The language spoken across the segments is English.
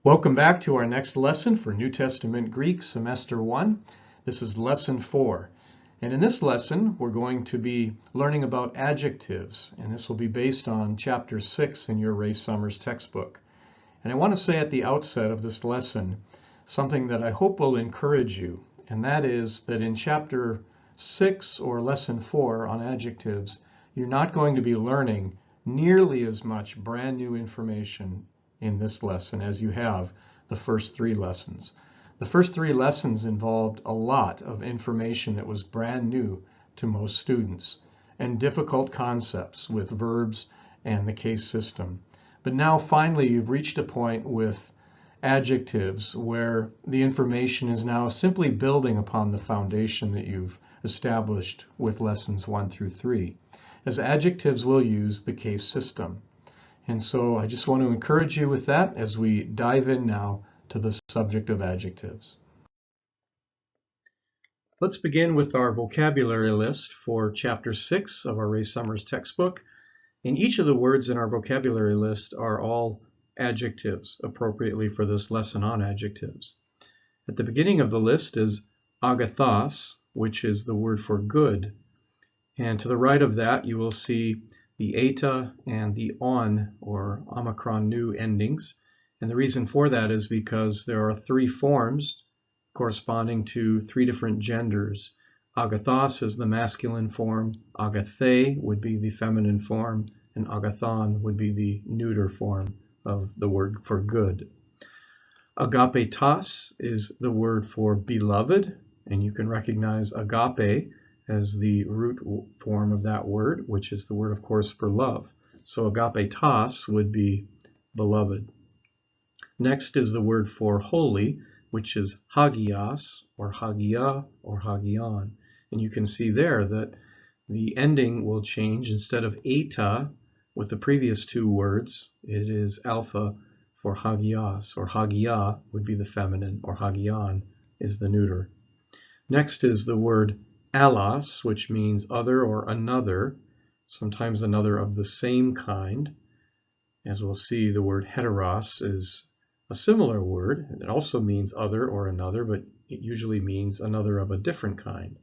Welcome back to our next lesson for New Testament Greek Semester 1. This is Lesson 4. And in this lesson, we're going to be learning about adjectives. And this will be based on Chapter 6 in your Ray Summers textbook. And I want to say at the outset of this lesson something that I hope will encourage you. And that is that in Chapter 6 or Lesson 4 on adjectives, you're not going to be learning nearly as much brand new information in this lesson as you have the first 3 lessons. The first 3 lessons involved a lot of information that was brand new to most students and difficult concepts with verbs and the case system. But now finally you've reached a point with adjectives where the information is now simply building upon the foundation that you've established with lessons 1 through 3. As adjectives will use the case system. And so I just want to encourage you with that as we dive in now to the subject of adjectives. Let's begin with our vocabulary list for Chapter 6 of our Ray Summers textbook. And each of the words in our vocabulary list are all adjectives appropriately for this lesson on adjectives. At the beginning of the list is agathos, which is the word for good. And to the right of that you will see the eta and the on or omicron nu endings. And the reason for that is because there are 3 forms corresponding to 3 different genders. Agathos is the masculine form, agathe would be the feminine form, and agathon would be the neuter form of the word for good. Agapetas is the word for beloved, and you can recognize agape as the root form of that word, which is the word, of course, for love. So agapetas would be beloved. Next is the word for holy, which is hagios, or hagia, or hagion. And you can see there that the ending will change. Instead of eta, with the previous 2 words, it is alpha for hagios, or hagia would be the feminine, or hagion is the neuter. Next is the word allos, which means other or another, sometimes another of the same kind. As we'll see, the word heteros is a similar word. It also means other or another, but it usually means another of a different kind.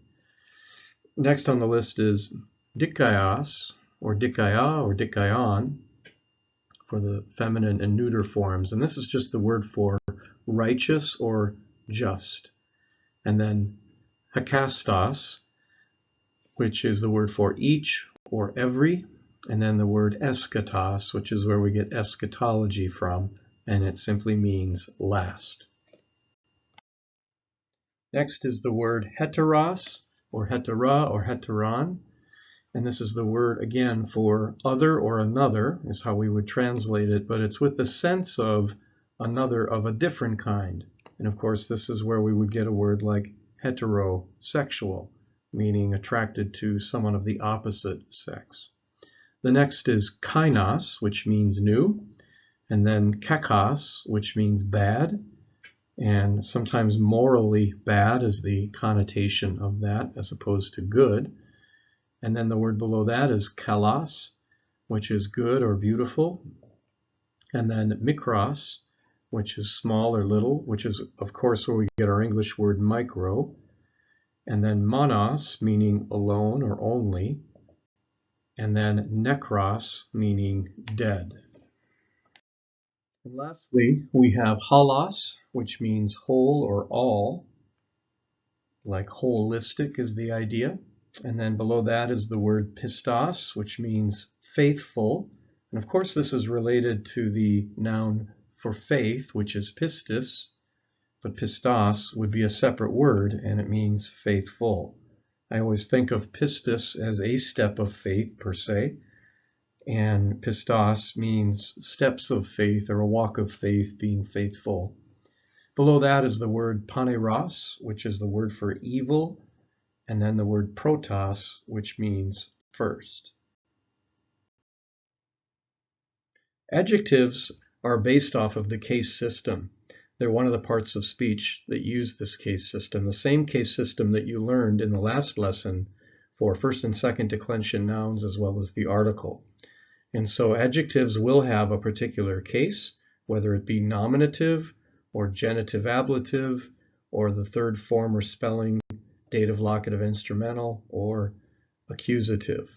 Next on the list is dikaios, or dikaia, or dikaion, for the feminine and neuter forms. And this is just the word for righteous or just. And then hakastos, which is the word for each or every, and then the word eskatos, which is where we get eschatology from, and it simply means last. Next is the word heteros, or hetera, or heteron, and this is the word again for other or another, is how we would translate it, but it's with the sense of another of a different kind. And of course this is where we would get a word like heterosexual, meaning attracted to someone of the opposite sex. The next is kainos, which means new, and then kakos, which means bad, and sometimes morally bad is the connotation of that as opposed to good. And then the word below that is kalos, which is good or beautiful, and then mikros, which is small or little, which is of course where we get our English word micro. And then monos, meaning alone or only, and then nekros, meaning dead. And lastly, we have holos, which means whole or all, like holistic is the idea. And then below that is the word pistos, which means faithful. And of course this is related to the noun for faith, which is pistis. But pistos would be a separate word, and it means faithful. I always think of pistis as a step of faith per se, and pistos means steps of faith or a walk of faith, being faithful. Below that is the word paneros, which is the word for evil, and then the word protos, which means first. Adjectives are based off of the case system. They're one of the parts of speech that use this case system, the same case system that you learned in the last lesson for first and second declension nouns as well as the article. And so adjectives will have a particular case, whether it be nominative or genitive ablative, or the third form or spelling, dative, locative, instrumental, or accusative.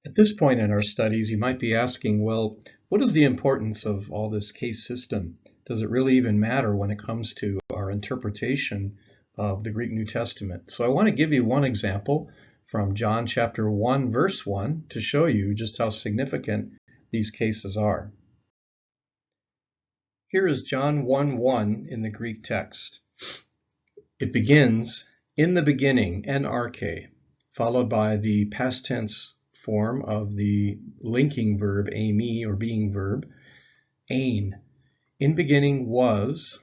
At this point in our studies, you might be asking, well, what is the importance of all this case system? Does it really even matter when it comes to our interpretation of the Greek New Testament? So I want to give you one example from John chapter 1, verse 1, to show you just how significant these cases are. Here is John 1:1 in the Greek text. It begins, in the beginning, NRK, followed by the past tense form of the linking verb, eimi, or being verb, ein. In beginning was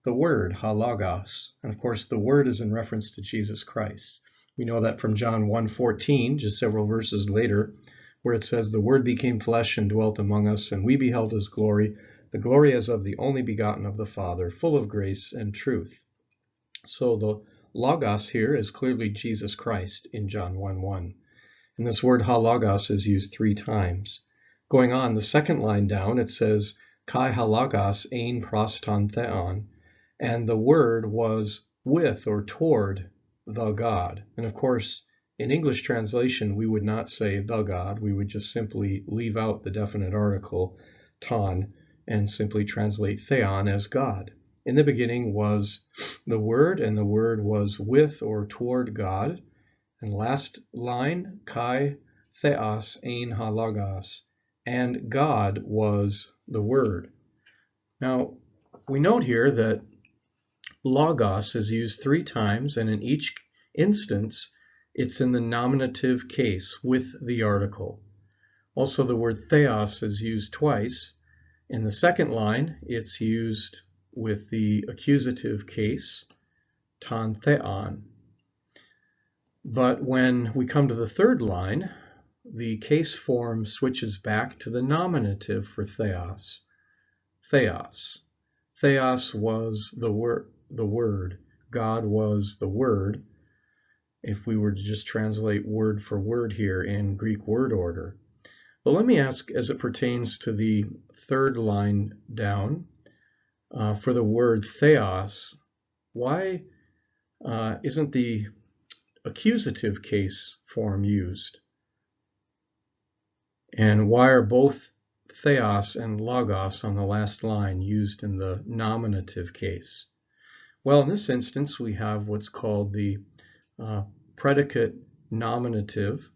the Word, halagos. And of course, the Word is in reference to Jesus Christ. We know that from John 1:14, just several verses later, where it says, the Word became flesh and dwelt among us, and we beheld his glory, the glory as of the only begotten of the Father, full of grace and truth. So the logos here is clearly Jesus Christ in John 1:1. And this word halagos is used 3 times. Going on, the second line down, it says, kai halagos ein proston theon, and the Word was with or toward the God. And of course, in English translation, we would not say the God. We would just simply leave out the definite article, ton, and simply translate theon as God. In the beginning was the Word, and the Word was with or toward God. And last line, kai theos ein halagos, and God was the Word. Now, we note here that logos is used 3 times, and in each instance, it's in the nominative case with the article. Also, the word theos is used twice. In the second line, it's used with the accusative case, ton theon. But when we come to the third line, the case form switches back to the nominative for theos. Theos. Theos was the Word. God was the Word, if we were to just translate word for word here in Greek word order. But let me ask, as it pertains to the third line down, for the word theos, why isn't the accusative case form used? And why are both theos and logos on the last line used in the nominative case? Well, in this instance, we have what's called the predicate nominative,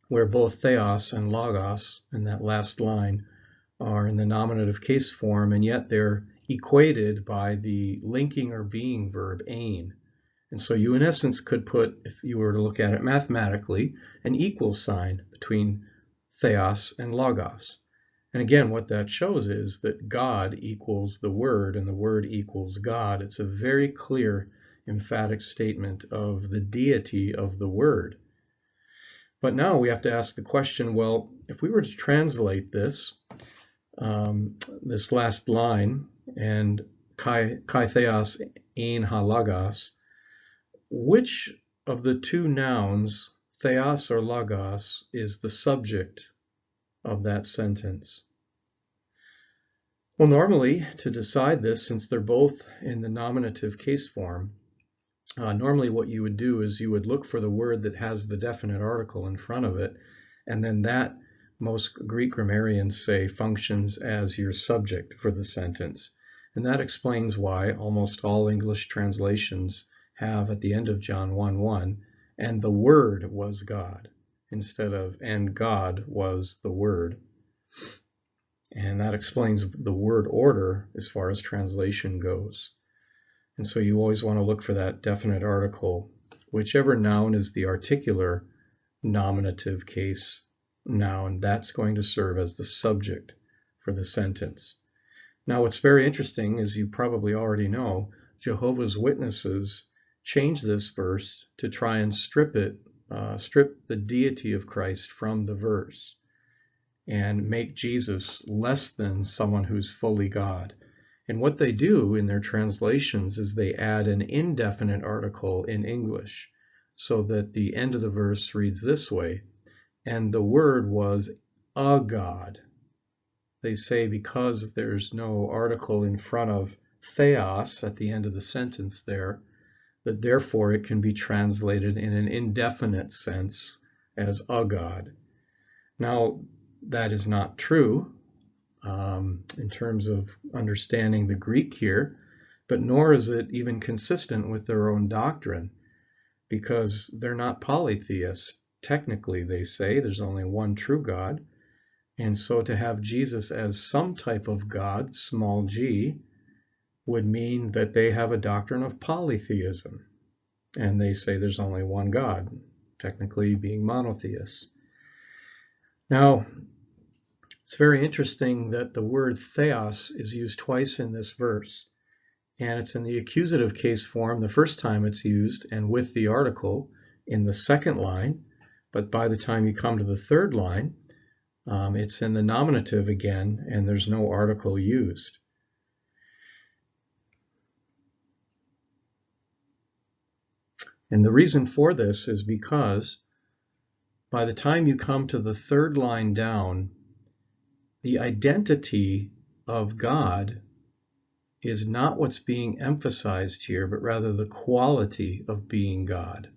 where both theos and logos in that last line are in the nominative case form, and yet they're equated by the linking or being verb ein. And so you, in essence, could put, if you were to look at it mathematically, an equal sign between theos and logos. And again, what that shows is that God equals the Word and the Word equals God. It's a very clear, emphatic statement of the deity of the Word. But now we have to ask the question, well, if we were to translate this, this last line, and kai theos ein halagos, which of the 2 nouns, theos or logos, is the subject of that sentence? Well, normally, to decide this, since they're both in the nominative case form, normally what you would do is you would look for the word that has the definite article in front of it, and then that, most Greek grammarians say, functions as your subject for the sentence. And that explains why almost all English translations have at the end of John 1:1, and the Word was God, instead of, and God was the Word. And that explains the word order as far as translation goes. And so you always want to look for that definite article, whichever noun is the articular nominative case noun, that's going to serve as the subject for the sentence. Now, what's very interesting, as you probably already know, Jehovah's Witnesses change this verse to try and strip the deity of Christ from the verse and make Jesus less than someone who's fully God. And what they do in their translations is they add an indefinite article in English, so that the end of the verse reads this way, and the Word was a God. they say because there's no article in front of theos at the end of the sentence there, that therefore it can be translated in an indefinite sense as a God. Now, that is not true in terms of understanding the Greek here, but nor is it even consistent with their own doctrine, because they're not polytheists. Technically, they say there's only one true God, and so to have Jesus as some type of God, small g, would mean that they have a doctrine of polytheism, and they say there's only one God, technically being monotheists. Now, it's very interesting that the word theos is used twice in this verse, and it's in the accusative case form the first time it's used and with the article in the second line, but by the time you come to the third line, it's in the nominative again, and there's no article used. And the reason for this is because by the time you come to the third line down, the identity of God is not what's being emphasized here, but rather the quality of being God.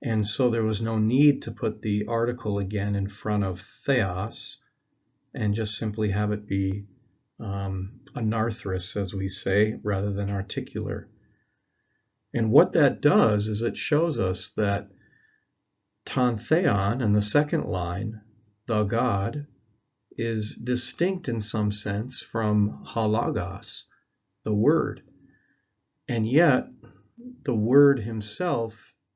And so there was no need to put the article again in front of theos and just simply have it be anarthrous, as we say, rather than articular. And what that does is it shows us that ton theon in the second line, the God, is distinct in some sense from halagos, the Word. And yet, the Word himself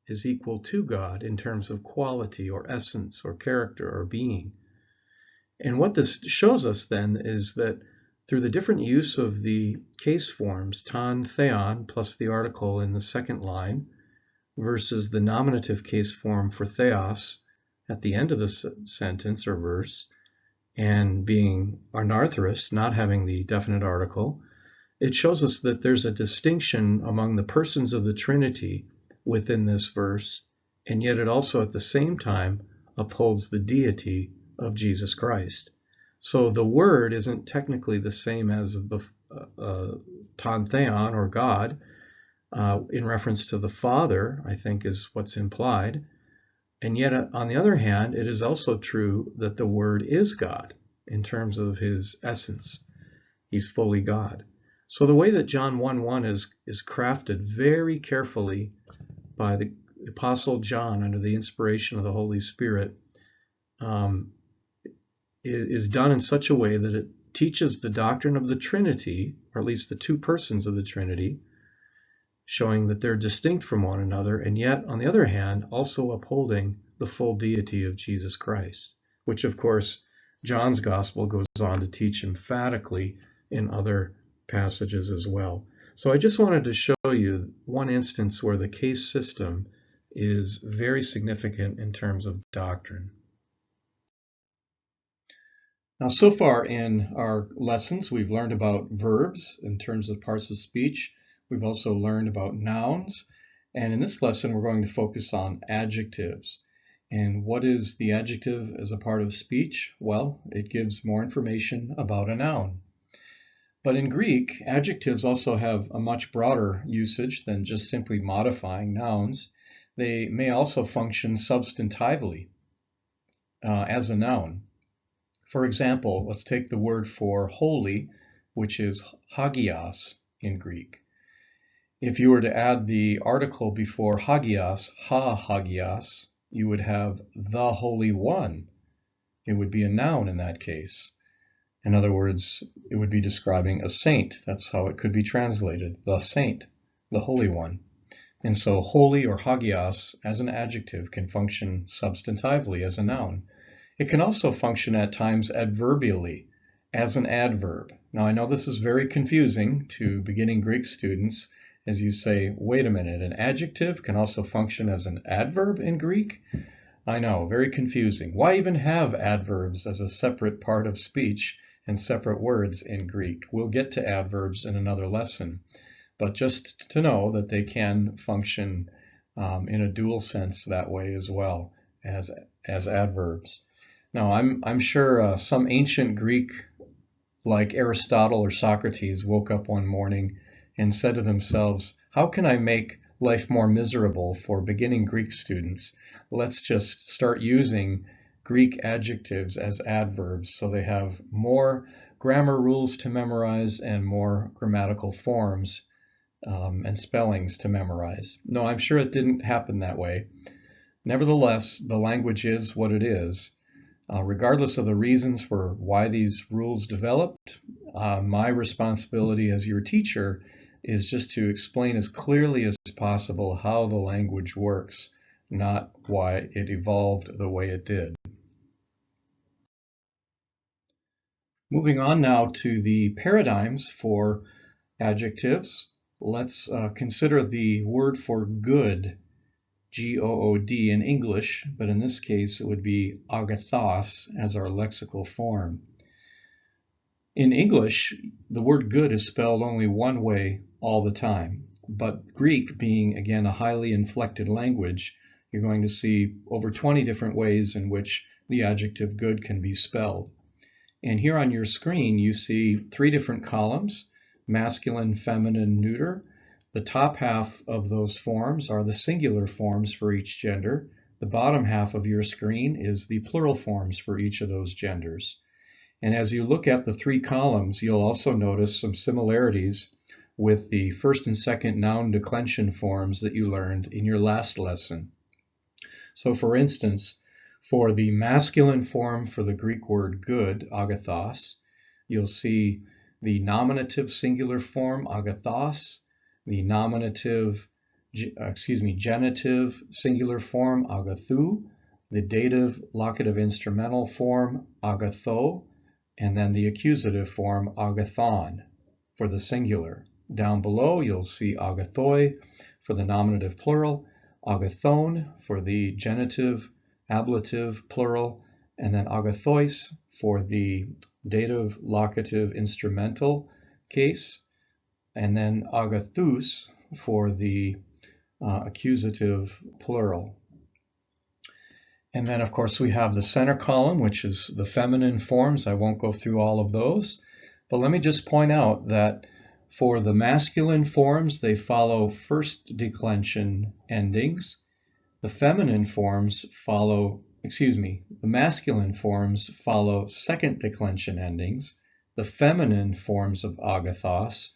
is equal to God in terms of quality or essence or character or being. And what this shows us then is that through the different use of the case forms, ton theon plus the article in the second line versus the nominative case form for theos at the end of the sentence or verse, and being anarthrous, not having the definite article, it shows us that there's a distinction among the persons of the Trinity within this verse, and yet it also at the same time upholds the deity of Jesus Christ. So the Word isn't technically the same as the ton theon or God in reference to the Father, I think is what's implied. And yet on the other hand, it is also true that the Word is God in terms of his essence. He's fully God. So the way that John 1:1 is crafted very carefully by the Apostle John under the inspiration of the Holy Spirit is done in such a way that it teaches the doctrine of the Trinity, or at least the two persons of the Trinity, showing that they're distinct from one another, and yet, on the other hand, also upholding the full deity of Jesus Christ, which, of course, John's Gospel goes on to teach emphatically in other passages as well. So I just wanted to show you one instance where the case system is very significant in terms of doctrine. Now, so far in our lessons, we've learned about verbs in terms of parts of speech. We've also learned about nouns. And in this lesson, we're going to focus on adjectives. And what is the adjective as a part of speech? Well, it gives more information about a noun. But in Greek, adjectives also have a much broader usage than just simply modifying nouns. They may also function substantively as a noun. For example, let's take the word for holy, which is hagios in Greek. If you were to add the article before hagios, ha-hagios, you would have the Holy One. It would be a noun in that case. In other words, it would be describing a saint. That's how it could be translated, the saint, the Holy One. And so holy or hagios as an adjective can function substantively as a noun. It can also function at times adverbially as an adverb. Now I know this is very confusing to beginning Greek students as you say, wait a minute, an adjective can also function as an adverb in Greek? I know, very confusing. Why even have adverbs as a separate part of speech and separate words in Greek? We'll get to adverbs in another lesson, but just to know that they can function in a dual sense that way as well as adverbs. Now, I'm sure some ancient Greek, like Aristotle or Socrates, woke up one morning and said to themselves, how can I make life more miserable for beginning Greek students? Let's just start using Greek adjectives as adverbs so they have more grammar rules to memorize and more grammatical forms and spellings to memorize. No, I'm sure it didn't happen that way. Nevertheless, the language is what it is. Regardless of the reasons for why these rules developed, my responsibility as your teacher is just to explain as clearly as possible how the language works, not why it evolved the way it did. Moving on now to the paradigms for adjectives, let's consider the word for good, G-O-O-D in English, but in this case it would be agathos as our lexical form. In English, the word good is spelled only one way all the time, but Greek being, again, a highly inflected language, you're going to see over 20 different ways in which the adjective good can be spelled. And here on your screen, you see 3 different columns, masculine, feminine, neuter. The top half of those forms are the singular forms for each gender. The bottom half of your screen is the plural forms for each of those genders. And as you look at the 3 columns, you'll also notice some similarities with the first and second noun declension forms that you learned in your last lesson. So for instance, for the masculine form for the Greek word good, agathos, you'll see the nominative singular form agathos, the genitive singular form agathou, the dative locative instrumental form agatho, and then the accusative form agathon for the singular. Down below you'll see agathoi for the nominative plural, agathon for the genitive ablative plural, and then agathois for the dative locative instrumental case, and then agathous for the accusative plural. And then, of course, we have the center column, which is the feminine forms. I won't go through all of those, but let me just point out that for the masculine forms, they follow first declension endings. The feminine forms follow, the masculine forms follow second declension endings. The feminine forms of agathos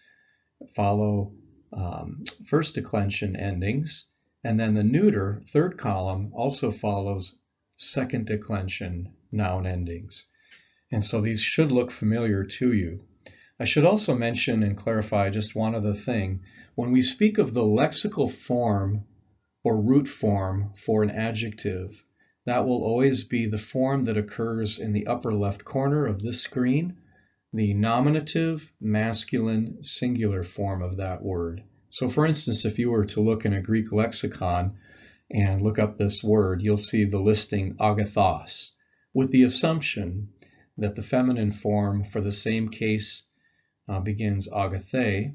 follow first declension endings. And then the neuter, third column, also follows second declension noun endings. And so these should look familiar to you. I should also mention and clarify just one other thing. When we speak of the lexical form or root form for an adjective, that will always be the form that occurs in the upper left corner of this screen, the nominative masculine singular form of that word. So for instance, if you were to look in a Greek lexicon and look up this word, you'll see the listing agathos, with the assumption that the feminine form for the same case begins agathe,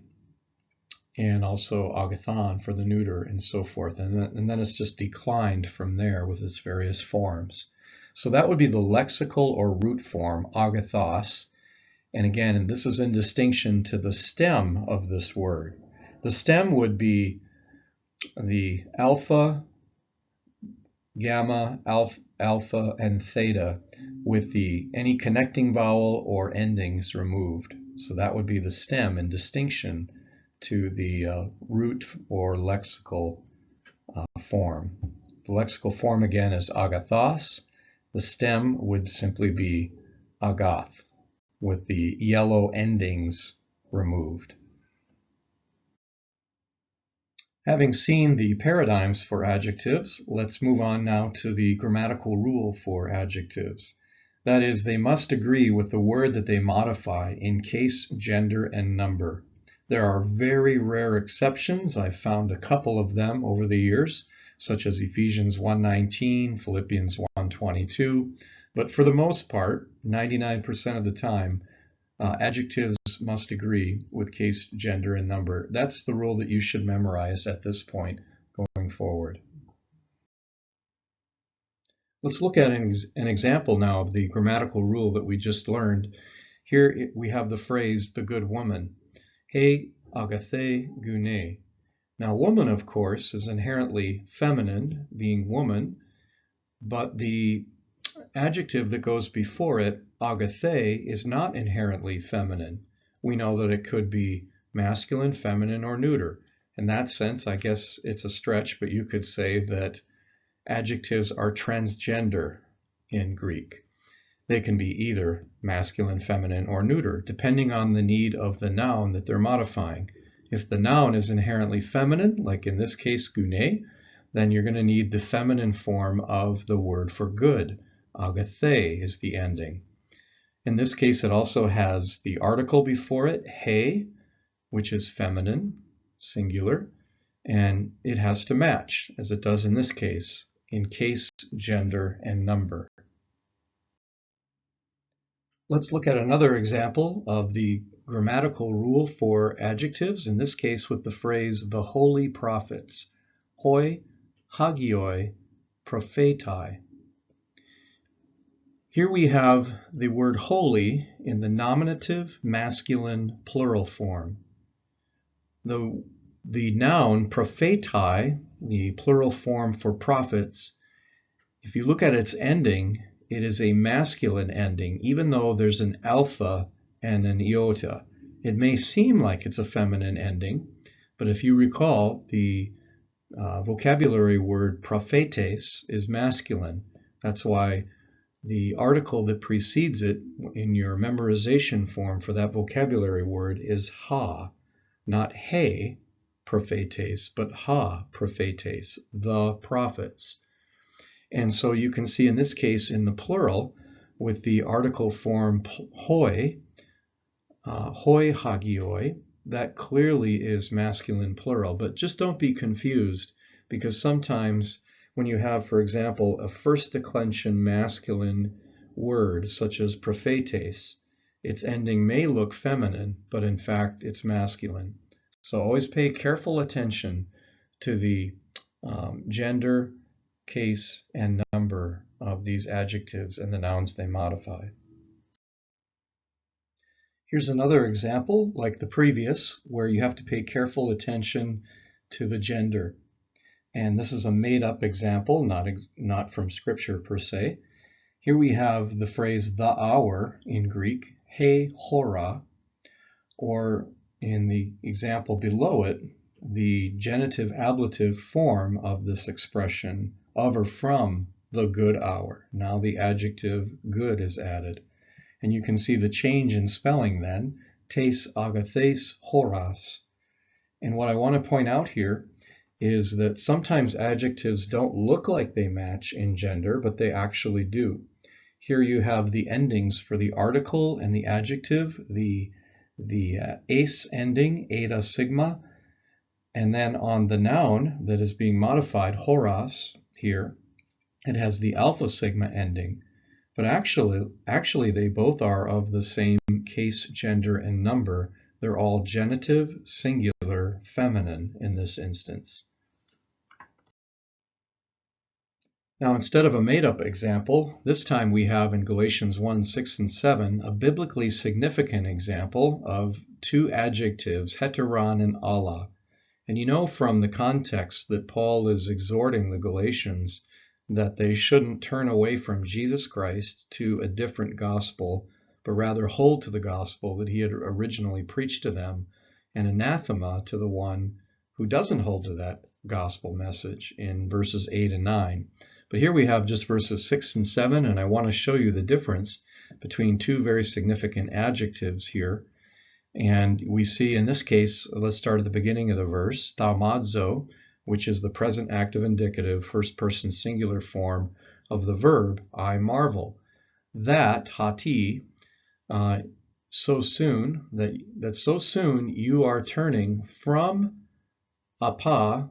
and also agathon for the neuter, and so forth. And then it's just declined from there with its various forms. So that would be the lexical or root form, agathos. And again, this is in distinction to the stem of this word. The stem would be the alpha, gamma, alpha, and theta with any connecting vowel or endings removed. So that would be the stem in distinction to the root or lexical form. The lexical form again is agathos. The stem would simply be agath with the yellow endings removed. Having seen the paradigms for adjectives, let's move on now to the grammatical rule for adjectives. That is, they must agree with the word that they modify in case, gender, and number. There are very rare exceptions. I've found a couple of them over the years, such as Ephesians 1:19, Philippians 1:22, but for the most part, 99% of the time, adjectives must agree with case, gender, and number. That's the rule that you should memorize at this point going forward. Let's look at an example now of the grammatical rule that we just learned. Here we have the phrase, the good woman. He agathe gune. Now, woman, of course, is inherently feminine, being woman, but the adjective that goes before it, agathe, is not inherently feminine. We know that it could be masculine, feminine, or neuter. In that sense, I guess it's a stretch, but you could say that adjectives are transgender in Greek. They can be either masculine, feminine, or neuter, depending on the need of the noun that they're modifying. If the noun is inherently feminine, like in this case, gune, then you're going to need the feminine form of the word for good. Agathe is the ending. In this case, it also has the article before it, he, which is feminine, singular, and it has to match, as it does in this case, in case, gender, and number. Let's look at another example of the grammatical rule for adjectives, in this case with the phrase, the holy prophets. Hoi, hagioi, prophetai. Here we have the word holy in the nominative masculine plural form. The noun prophetai, the plural form for prophets, if you look at its ending, it is a masculine ending, even though there's an alpha and an iota. It may seem like it's a feminine ending, but if you recall, the vocabulary word prophetes is masculine. That's why the article that precedes it in your memorization form for that vocabulary word is ha, not he, prophetes, but ha, prophetes, the prophets. And so you can see in this case in the plural with the article form hoi, hoi hagioi, that clearly is masculine plural, but just don't be confused because sometimes when you have, for example, a first declension masculine word such as prophetes, its ending may look feminine, but in fact it's masculine. So always pay careful attention to the gender, case, and number of these adjectives and the nouns they modify. Here's another example, like the previous, where you have to pay careful attention to the gender. And this is a made-up example, not from scripture per se. Here we have the phrase the hour in Greek, he hora, or in the example below it, the genitive ablative form of this expression, of or from the good hour. Now the adjective good is added. And you can see the change in spelling then, tes agathes horas. And what I want to point out here is that sometimes adjectives don't look like they match in gender, but they actually do. Here you have the endings for the article and the adjective, the ace ending, eta sigma, and then on the noun that is being modified, horas, here, it has the alpha sigma ending. But actually they both are of the same case, gender, and number. They're all genitive, singular, feminine in this instance. Now, instead of a made-up example, this time we have in Galatians 1, 6, and 7, a biblically significant example of two adjectives, heteron and alla. And you know from the context that Paul is exhorting the Galatians that they shouldn't turn away from Jesus Christ to a different gospel, but rather hold to the gospel that he had originally preached to them, and anathema to the one who doesn't hold to that gospel message in verses 8 and 9. But here we have just verses 6 and 7, and I want to show you the difference between two very significant adjectives here. And we see in this case, let's start at the beginning of the verse, thaumazo, which is the present active indicative first person singular form of the verb, I marvel. That, hati, so soon, that so soon you are turning from apa,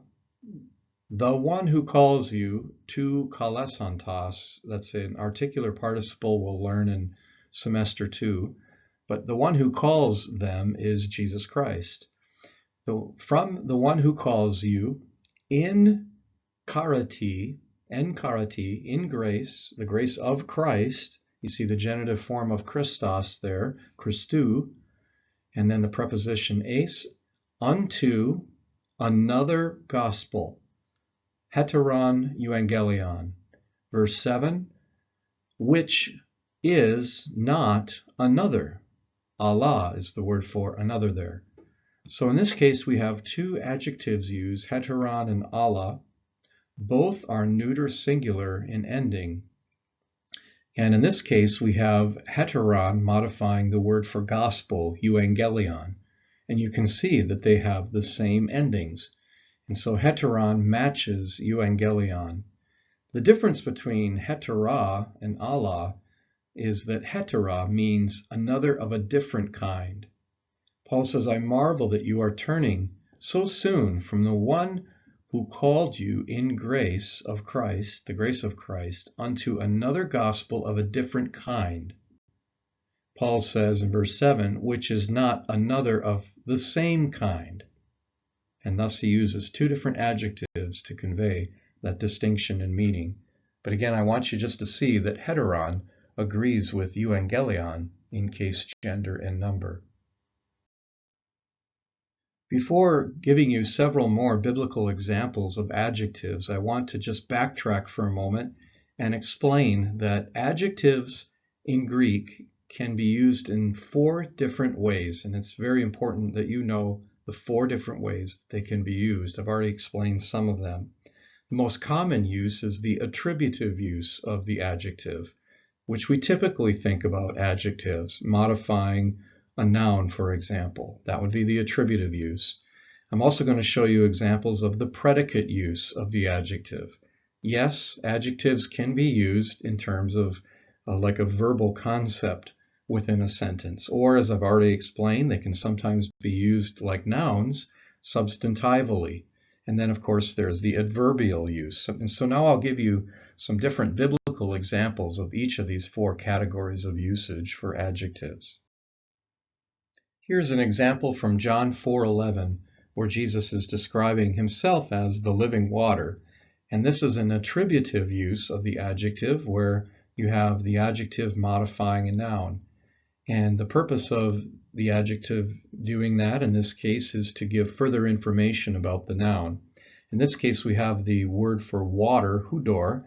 the one who calls you, to kalesantos, that's an articular participle we'll learn in semester 2, but the one who calls them is Jesus Christ. From the one who calls you, in karati, en chariti, in grace, the grace of Christ. You see the genitive form of Christos there, Christou, and then the preposition eis, unto another gospel, heteron euangelion. Verse 7, which is not another. Allah is the word for another there. So in this case, we have two adjectives used, heteron and Allah. Both are neuter singular in ending. And in this case, we have heteron modifying the word for gospel, euangelion. And you can see that they have the same endings. And so heteron matches euangelion. The difference between hetera and Allah is that hetera means another of a different kind. Paul says, I marvel that you are turning so soon from the one who called you in grace of Christ, the grace of Christ, unto another gospel of a different kind. Paul says in verse 7, which is not another of the same kind. And thus he uses two different adjectives to convey that distinction in meaning. But again, I want you just to see that heteron agrees with euangelion in case, gender, and number. Before giving you several more biblical examples of adjectives, I want to just backtrack for a moment and explain that adjectives in Greek can be used in 4 different ways, and it's very important that you know the 4 different ways they can be used. I've already explained some of them. The most common use is the attributive use of the adjective, which we typically think about adjectives modifying a noun, for example. That would be the attributive use. I'm also going to show you examples of the predicate use of the adjective. Yes, adjectives can be used in terms of like a verbal concept within a sentence, or as I've already explained, they can sometimes be used like nouns substantively. And then, of course, there's the adverbial use. And so now I'll give you some different biblical examples of each of these 4 categories of usage for adjectives. Here's an example from John 4:11, where Jesus is describing himself as the living water. And this is an attributive use of the adjective, where you have the adjective modifying a noun. And the purpose of the adjective doing that in this case is to give further information about the noun. In this case, we have the word for water, hudor,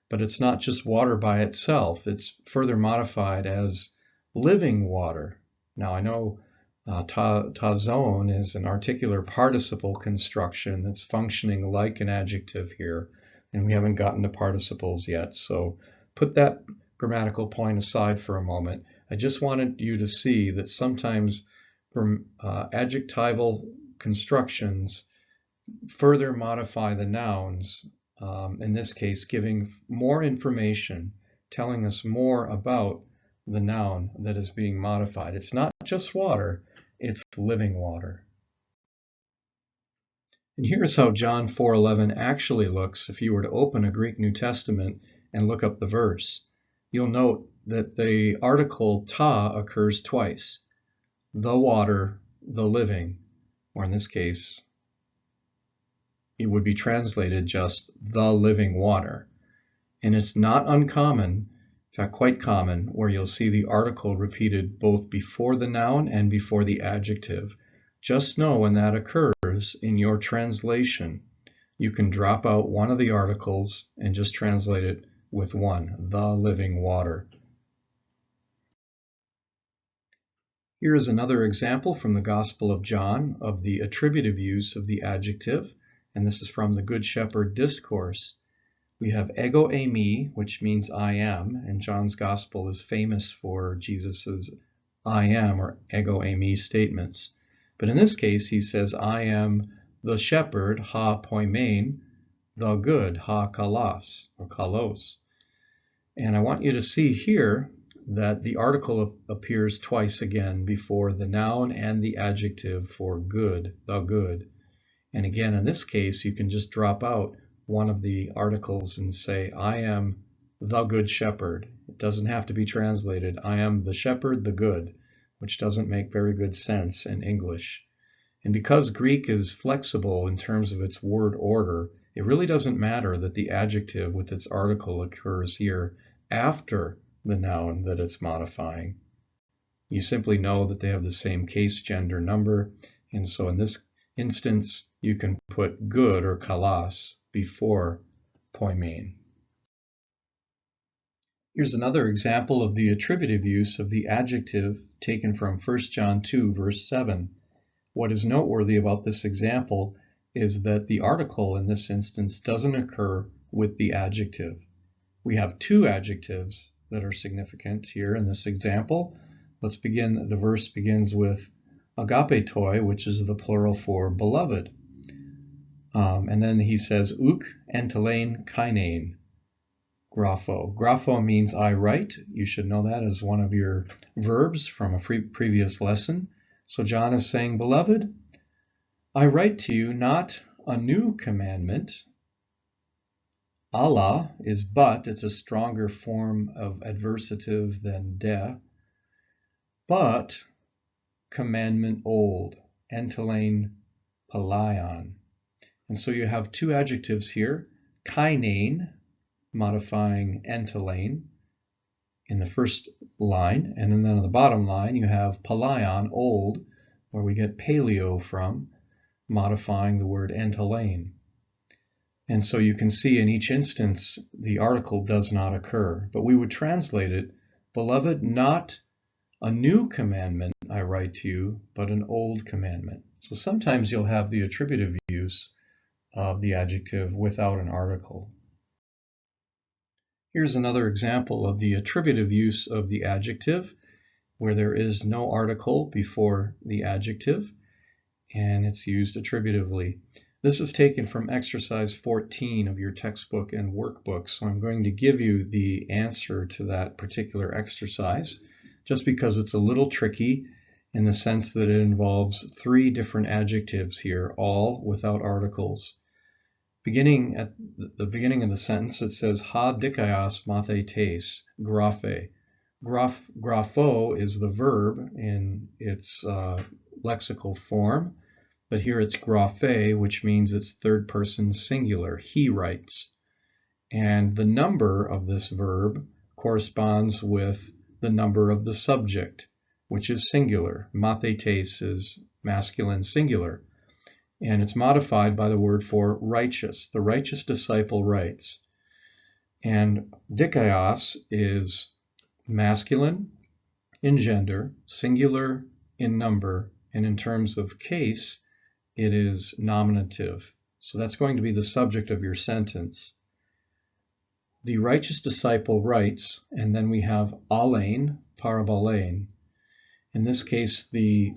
but it's not just water by itself. It's further modified as living water. Now, I know tazon is an articular participle construction that's functioning like an adjective here, and we haven't gotten to participles yet. So put that grammatical point aside for a moment. I just wanted you to see that sometimes adjectival constructions further modify the nouns, in this case giving more information, telling us more about the noun that is being modified. It's not just water, it's living water. And here's how John 4:11 actually looks if you were to open a Greek New Testament and look up the verse. You'll note that the article ta occurs twice. The water, the living, or in this case, it would be translated just the living water. And it's not uncommon, in fact quite common, where you'll see the article repeated both before the noun and before the adjective. Just know when that occurs in your translation, you can drop out one of the articles and just translate it with one, the living water. Here is another example from the Gospel of John of the attributive use of the adjective, and this is from the Good Shepherd Discourse. We have ego eimi, which means I am, and John's Gospel is famous for Jesus's I am or ego eimi statements. But in this case, he says, I am the shepherd, ha poimen, the good, ha kalos, or kalos. And I want you to see here that the article appears twice again before the noun and the adjective for good, the good. And again, in this case, you can just drop out one of the articles and say, I am the good shepherd. It doesn't have to be translated, I am the shepherd, the good, which doesn't make very good sense in English. And because Greek is flexible in terms of its word order, it really doesn't matter that the adjective with its article occurs here after the noun that it's modifying. You simply know that they have the same case, gender, number, and so in this instance, you can put good or kalos before poimen. Here's another example of the attributive use of the adjective taken from 1 John 2, verse 7. What is noteworthy about this example is that the article in this instance doesn't occur with the adjective. We have two adjectives that are significant here in this example. Let's begin. The verse begins with agapetoi, which is the plural for beloved. And then he says, uk entelein kainein grapho. Grapho means I write. You should know that as one of your verbs from a previous lesson. So John is saying, beloved, I write to you not a new commandment. Allah is but, it's a stronger form of adversative than de, but commandment old, entelein palaion. And so you have two adjectives here, kainein, modifying entelein in the first line, and then on the bottom line you have palaion, old, where we get paleo from, modifying the word entelein. And so you can see in each instance the article does not occur, but we would translate it, beloved, not a new commandment I write to you, but an old commandment. So sometimes you'll have the attributive use of the adjective without an article. Here's another example of the attributive use of the adjective where there is no article before the adjective and it's used attributively. This is taken from exercise 14 of your textbook and workbook, so I'm going to give you the answer to that particular exercise just because it's a little tricky in the sense that it involves three different adjectives here, all without articles. Beginning at the beginning of the sentence, it says, ha dikaios mathetes, graphe. Grapho is the verb in its lexical form, but here it's graphe, which means it's third person singular. He writes. And the number of this verb corresponds with the number of the subject, which is singular. Mathetes is masculine singular. And it's modified by the word for righteous. The righteous disciple writes. And dikaios is masculine in gender, singular in number, and in terms of case, it is nominative. So that's going to be the subject of your sentence. The righteous disciple writes, and then we have alein, parabalein. In this case, the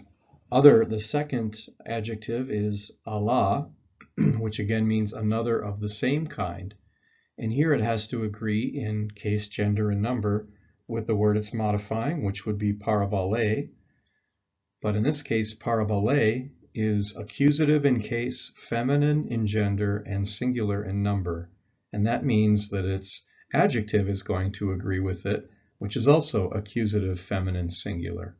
second adjective is Allah, which again means another of the same kind. And here it has to agree in case, gender, and number with the word it's modifying, which would be parabale. But in this case, parabale is accusative in case, feminine in gender, and singular in number. And that means that its adjective is going to agree with it, which is also accusative, feminine, singular.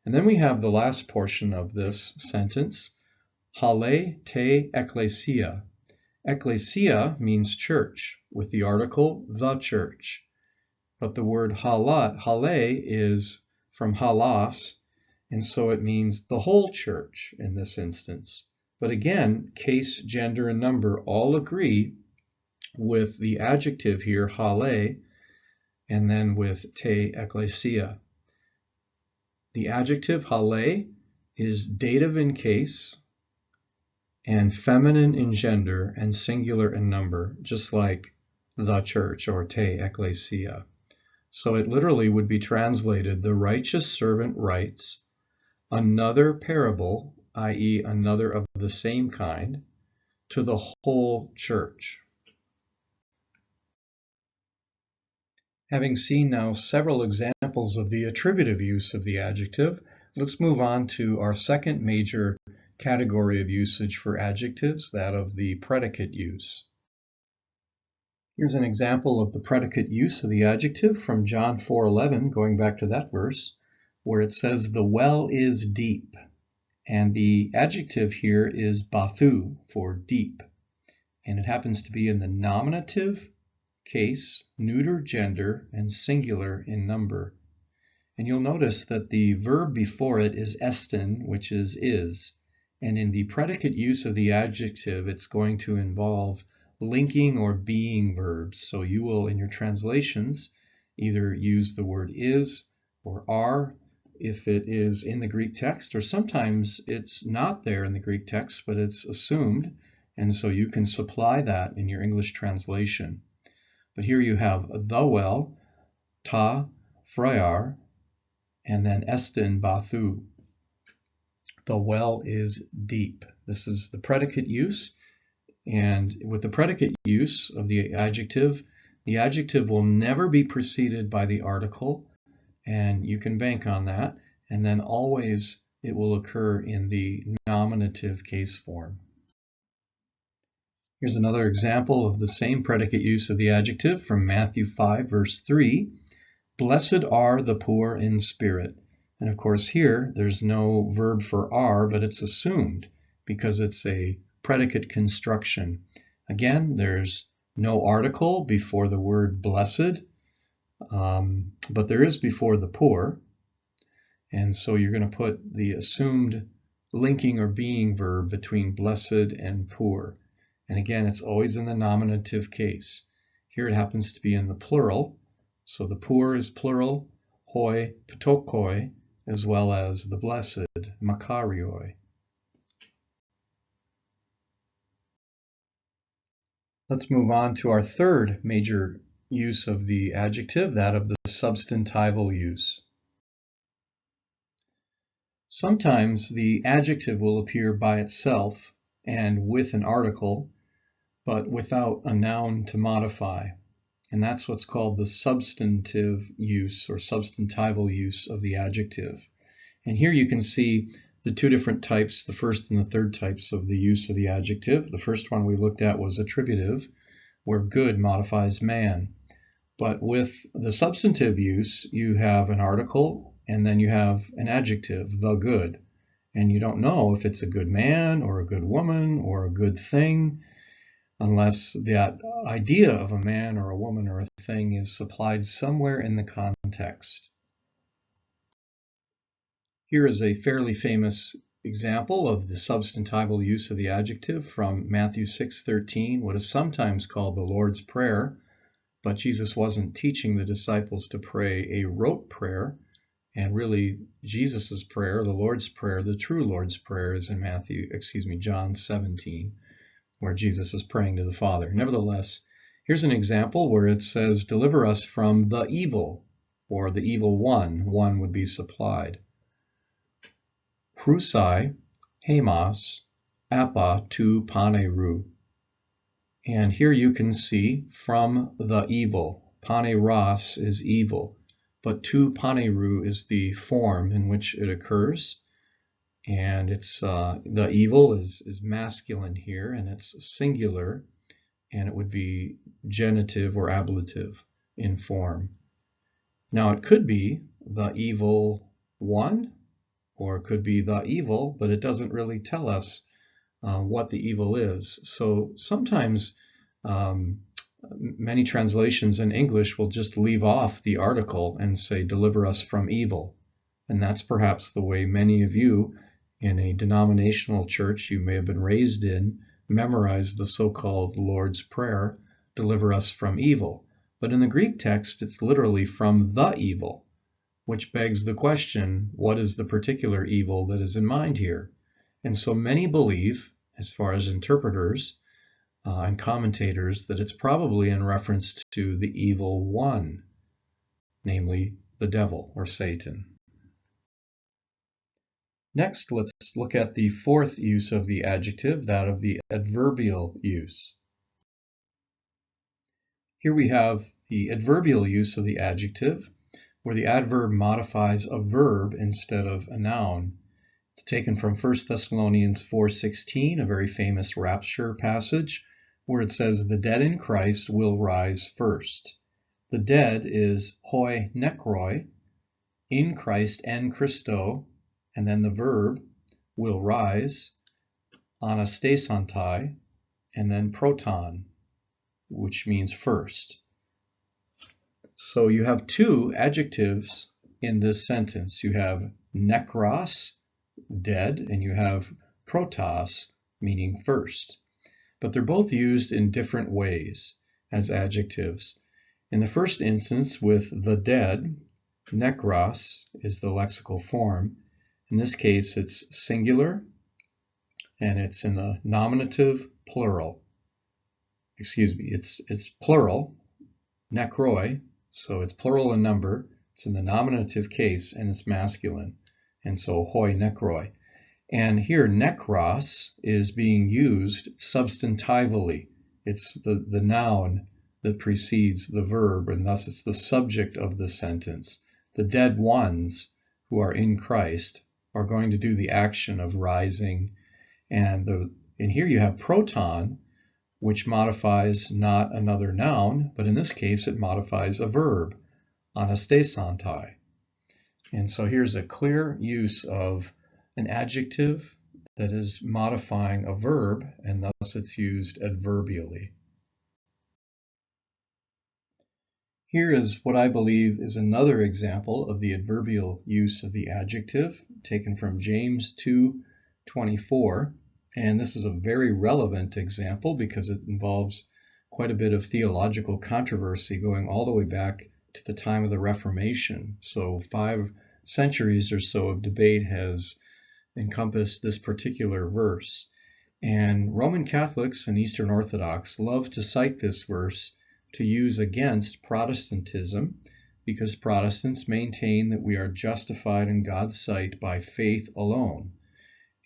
And then we have the last portion of this sentence, hale te ekklesia. Ekklesia means church, with the article the church. But the word hale is from halas, and so it means the whole church in this instance. But again, case, gender, and number all agree with the adjective here, hale, and then with te ekklesia. The adjective hale is dative in case and feminine in gender and singular in number, just like the church or te ekklesia. So it literally would be translated, the righteous servant writes another parable, i.e. another of the same kind, to the whole church. Having seen now several examples of the attributive use of the adjective, let's move on to our second major category of usage for adjectives, that of the predicate use. Here's an example of the predicate use of the adjective from John 4:11, going back to that verse, where it says, the well is deep, And the adjective here is bathu for deep. And it happens to be in the nominative case, neuter gender, and singular in number. And you'll notice that the verb before it is esten, which is. And in the predicate use of the adjective, it's going to involve linking or being verbs. So you will, in your translations, either use the word is or are if it is in the Greek text, or sometimes it's not there in the Greek text, but it's assumed. And so you can supply that in your English translation. But here you have the well, ta, freyar, and then esten bathu. The well is deep. This is the predicate use. And with the predicate use of the adjective will never be preceded by the article. And you can bank on that. And then always it will occur in the nominative case form. Here's another example of the same predicate use of the adjective from Matthew 5, verse 3. Blessed are the poor in spirit. And of course here, there's no verb for are, but it's assumed because it's a predicate construction. Again, there's no article before the word blessed, but there is before the poor. And so you're going to put the assumed linking or being verb between blessed and poor. And again, it's always in the nominative case. Here it happens to be in the plural. So the poor is plural, hoi, ptokoi, as well as the blessed, makarioi. Let's move on to our third major use of the adjective, that of the substantival use. Sometimes the adjective will appear by itself and with an article, but without a noun to modify. And that's what's called the substantive use or substantival use of the adjective. And here you can see the two different types, the first and the third types of the use of the adjective. The first one we looked at was attributive, where good modifies man. But with the substantive use, you have an article and then you have an adjective, the good. And you don't know if it's a good man or a good woman or a good thing, unless that idea of a man or a woman or a thing is supplied somewhere in the context. Here is a fairly famous example of the substantival use of the adjective from Matthew 6:13, what is sometimes called the Lord's Prayer, but Jesus wasn't teaching the disciples to pray a rote prayer, and really Jesus's prayer, the Lord's Prayer, the true Lord's Prayer is in John 17. Where Jesus is praying to the Father. Nevertheless, here's an example where it says, deliver us from the evil, or the evil one. One would be supplied. Prusai, hemas, appa tu paneru. And here you can see from the evil. Paneras is evil, but tu paneru is the form in which it occurs. And it's the evil is masculine here, and it's singular, and it would be genitive or ablative in form. Now it could be the evil one, or it could be the evil, but it doesn't really tell us what the evil is. So sometimes many translations in English will just leave off the article and say, deliver us from evil. And that's perhaps the way many of you in a denominational church you may have been raised in, memorize the so-called Lord's Prayer, deliver us from evil. But in the Greek text, it's literally from the evil, which begs the question, what is the particular evil that is in mind here? And so many believe, as far as interpreters and commentators, that it's probably in reference to the evil one, namely the devil or Satan. Next, let's look at the fourth use of the adjective, that of the adverbial use. Here we have the adverbial use of the adjective, where the adverb modifies a verb instead of a noun. It's taken from 1 Thessalonians 4:16, a very famous rapture passage, where it says, the dead in Christ will rise first. The dead is hoi nekroi, in Christ en Christo, and then the verb will rise, anastasantai, and then proton, which means first. So you have two adjectives in this sentence. You have nekros, dead, and you have protos, meaning first. But they're both used in different ways as adjectives. In the first instance, with the dead, nekros is the lexical form. In this case, it's singular, and it's in the nominative plural. Excuse me, it's plural, nekroi, so it's plural in number. It's in the nominative case, and it's masculine, and so hoi nekroi. And here, nekros is being used substantively. It's the noun that precedes the verb, and thus it's the subject of the sentence. The dead ones who are in Christ are going to do the action of rising. And here you have proton, which modifies not another noun, but in this case it modifies a verb, anastasantai. And so here's a clear use of an adjective that is modifying a verb, and thus it's used adverbially. Here is what I believe is another example of the adverbial use of the adjective, taken from James 2:24. And this is a very relevant example because it involves quite a bit of theological controversy going all the way back to the time of the Reformation. So 5 centuries or so of debate has encompassed this particular verse. And Roman Catholics and Eastern Orthodox love to cite this verse to use against Protestantism, because Protestants maintain that we are justified in God's sight by faith alone.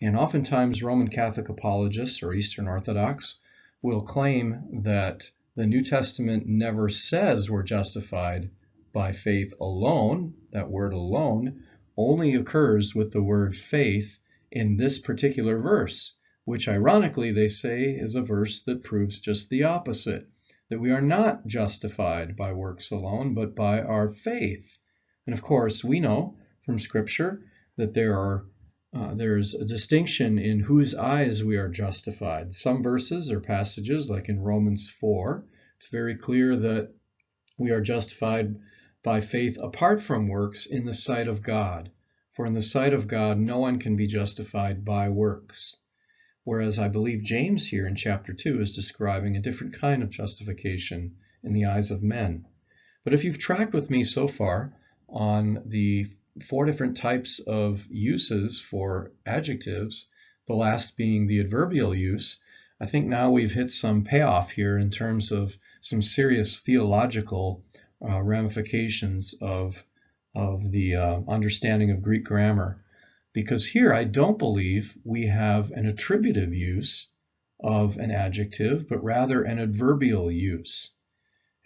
And oftentimes Roman Catholic apologists or Eastern Orthodox will claim that the New Testament never says we're justified by faith alone. That word alone only occurs with the word faith in this particular verse, which ironically they say is a verse that proves just the opposite, that we are not justified by works alone, but by our faith. And of course, we know from Scripture that there's a distinction in whose eyes we are justified. Some verses or passages, like in Romans 4, it's very clear that we are justified by faith apart from works in the sight of God. For in the sight of God, no one can be justified by works. Whereas I believe James here in chapter 2 is describing a different kind of justification in the eyes of men. But if you've tracked with me so far on the 4 different types of uses for adjectives, the last being the adverbial use, I think now we've hit some payoff here in terms of some serious theological ramifications of the understanding of Greek grammar. Because here I don't believe we have an attributive use of an adjective, but rather an adverbial use.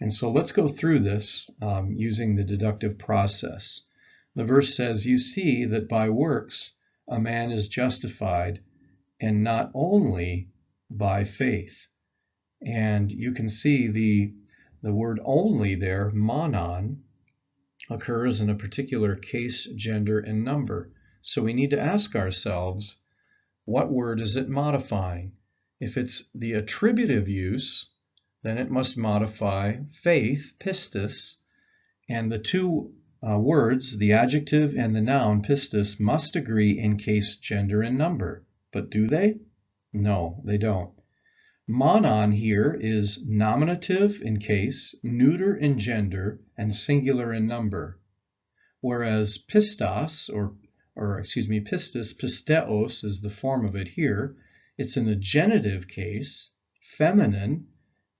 And so let's go through this using the deductive process. The verse says, "You see that by works a man is justified, and not only by faith." And you can see the word only there, monon, occurs in a particular case, gender, and number. So we need to ask ourselves, what word is it modifying? If it's the attributive use, then it must modify faith, pistis, and the two words, the adjective and the noun, pistis, must agree in case, gender, and number. But do they? No, they don't. Monon here is nominative in case, neuter in gender, and singular in number. Whereas pistos, pistis, pisteos is the form of it here. It's in the genitive case, feminine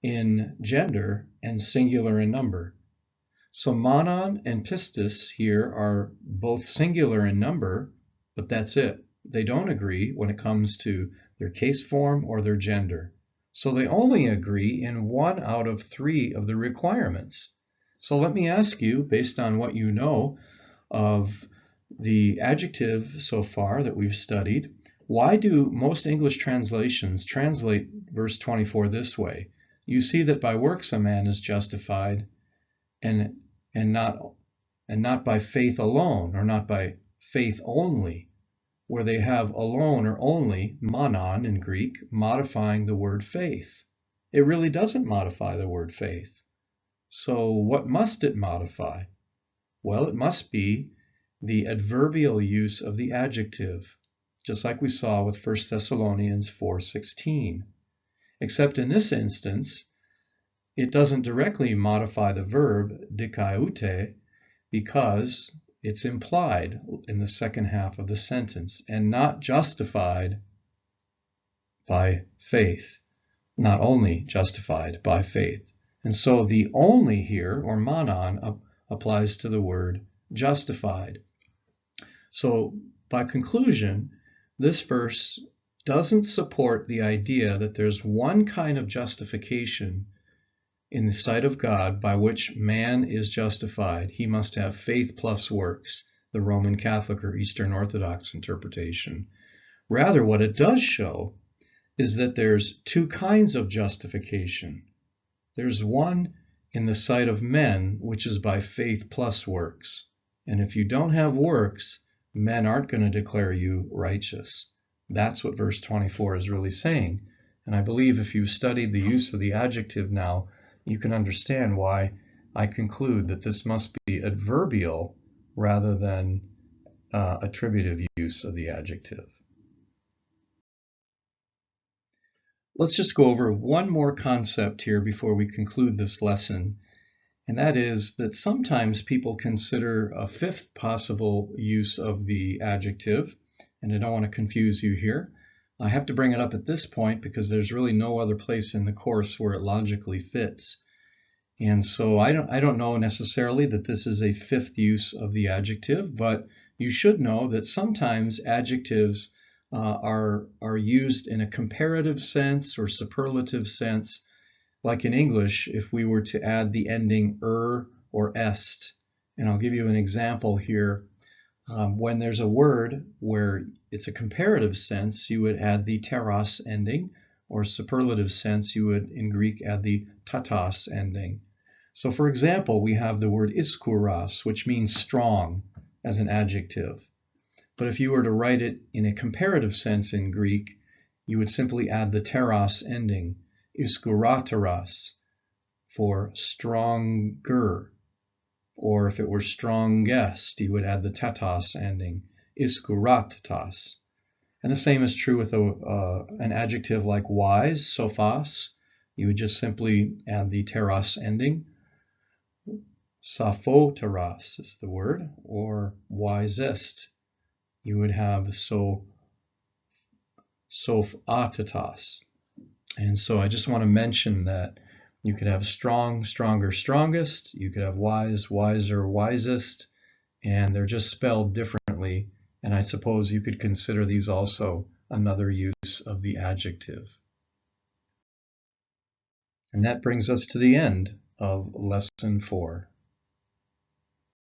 in gender, and singular in number. So monon and pistis here are both singular in number, but that's it. They don't agree when it comes to their case form or their gender. So they only agree in 1 out of 3 of the requirements. So let me ask you, based on what you know of the adjective so far that we've studied, why do most English translations translate verse 24 this way? You see that by works a man is justified, and not by faith alone, or not by faith only. where they have alone or only, monon in Greek, modifying the word faith. It really doesn't modify the word faith. So what must it modify? Well, it must be the adverbial use of the adjective, just like we saw with 1 Thessalonians 4:16. Except in this instance, it doesn't directly modify the verb dikaiote because it's implied in the second half of the sentence and not justified by faith, not only justified by faith. And so the only here, or monon, applies to the word justified. So by conclusion, this verse doesn't support the idea that there's one kind of justification in the sight of God by which man is justified. He must have faith plus works, the Roman Catholic or Eastern Orthodox interpretation. Rather, what it does show is that there's two kinds of justification. There's one in the sight of men, which is by faith plus works. And if you don't have works, men aren't going to declare you righteous. That's what verse 24 is really saying. And I believe if you've studied the use of the adjective now, you can understand why I conclude that this must be adverbial rather than attributive use of the adjective. Let's just go over one more concept here before we conclude this lesson, and that is that sometimes people consider a fifth possible use of the adjective, and I don't want to confuse you here. I have to bring it up at this point because there's really no other place in the course where it logically fits. And so I don't know necessarily that this is a fifth use of the adjective, but you should know that sometimes adjectives are used in a comparative sense or superlative sense. Like in English, if we were to add the ending or est, and I'll give you an example here. When there's a word where it's a comparative sense, you would add the teros ending, or superlative sense, you would in Greek add the tatos ending. So for example, we have the word iskouros, which means strong as an adjective. But if you were to write it in a comparative sense in Greek, you would simply add the teros ending, iskouroteros, for stronger. Or if it were strongest, you would add the tatos ending, iskourotetos. And the same is true with an adjective like wise, sophos. You would just simply add the teros ending. Sophoteros is the word, or wisest. You would have sophatetos. And so I just want to mention that you could have strong, stronger, strongest. You could have wise, wiser, wisest. And they're just spelled differently. And I suppose you could consider these also another use of the adjective. And that brings us to the end of Lesson 4.